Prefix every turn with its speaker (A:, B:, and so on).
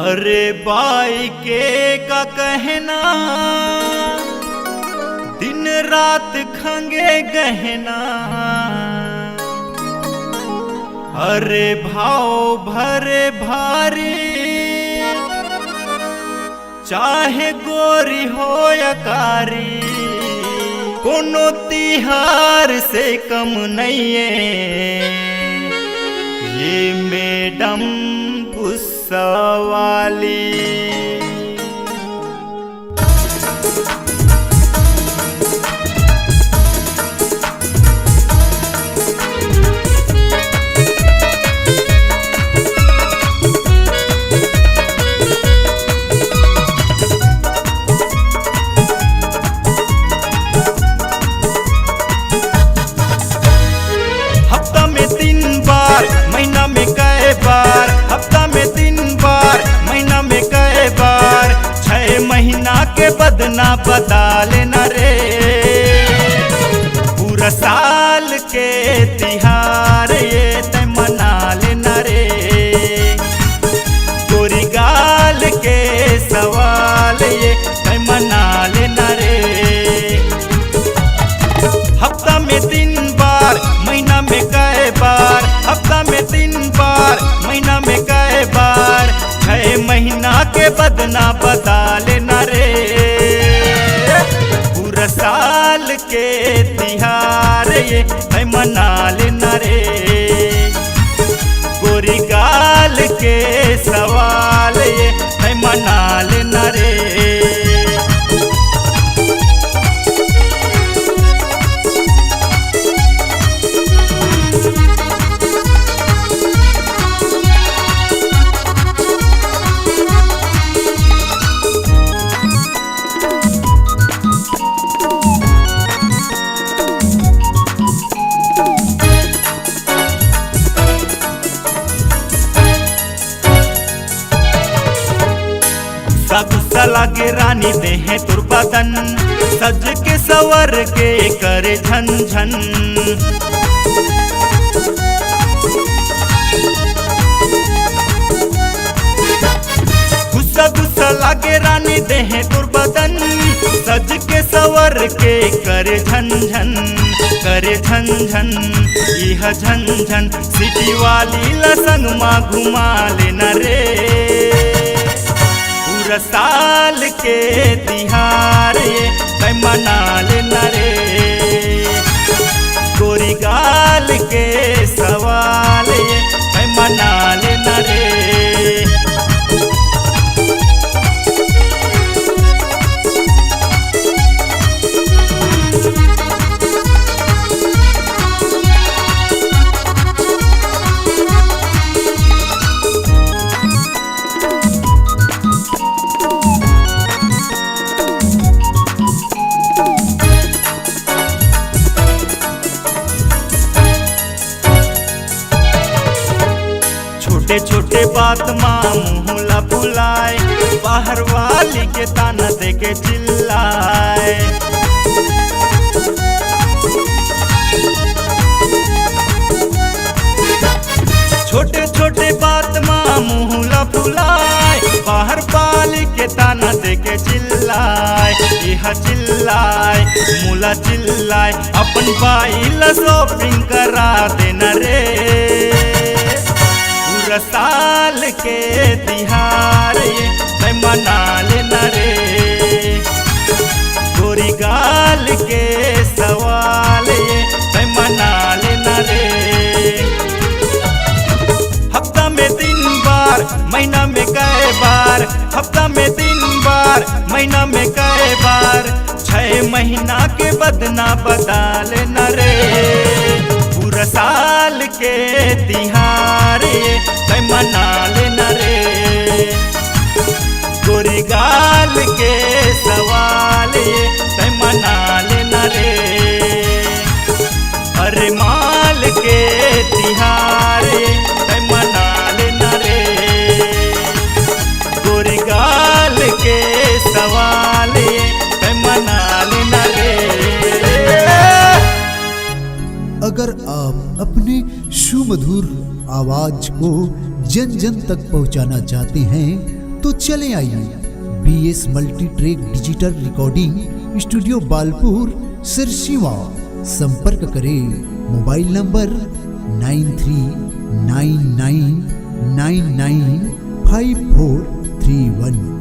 A: अरे बाई के का कहना, दिन रात खंगे गहना। अरे भाव भरे भारी, चाहे गोरी हो या कारी, कोनो तिहार से कम नहीं है ये मैडम गुस्सा वाली। हफ्ता में 3 बार, महीना में कई बार, हफ्ता में 3 बार, महीना में कई बार, 6 महीना के बदना बता लेना रे। पूरा साल के तिहार ये ते मना लेना रे। गोरी गाल के सवाल ये ते मना लेना रे। हफ्ता में 3 बार, महीना में कई बार, हफ्ता में 3 बार, महीना में कई बार, 6 महीना के बदना बता लेना रे। पूरा साल के तिहार ये है मना लेना रे। गोरी गाल के सवाल ये है मना लेना रे। गुस्सा लागे रानी दे है तुर बदन, सज के सवर के करे झन झन। गुस्सा गुस्सा लागे रानी दे है तुर बदन, सज के सवर के करे झन झन, करे झन झन। यह झन झन सिटी वाली लसंग माँ घुमा लेना रे। पूरा साल के तिहार ये मैं मना लेना रे। गोरी गाल के सवाल ये मैं मना लेना रे। छोटे छोटे बात माँ मुँहला फुलाए, बाहर वाली के ताना दे के चिल्लाए। छोटे छोटे बात माँ मुँहला फुलाए, बाहर वाली के ताना दे के चिल्लाए। यह चिल्लाए मुला चिल्लाए, अपन बाई ला शॉपिंग करा देना रे। पूरा साल के तिहार ये मैं मना लेना रे। गोरी गाल के सवाल ये मैं मना लेना रे। हफ्ता में 3 बार, महीना में कई बार, हफ्ता में 3 बार, महीना में कई बार, 6 महीना के बदना बता लेना रे। पूरा साल के तिहार ये मैं मना लेना रे। गोरी गाल के सवाल ये मैं मना लेना रे। अरे माल के तिहार ये मैं मना लेना रे। गोरी गाल के सवाल ये मैं मना लेना रे।
B: अगर आप अपने सुमधुर आवाज को जन जन तक पहुंचाना चाहते हैं तो चले आइए BS multi track digital recording studio Balpur Sirsiwa. संपर्क करें मोबाइल नंबर 9399995431।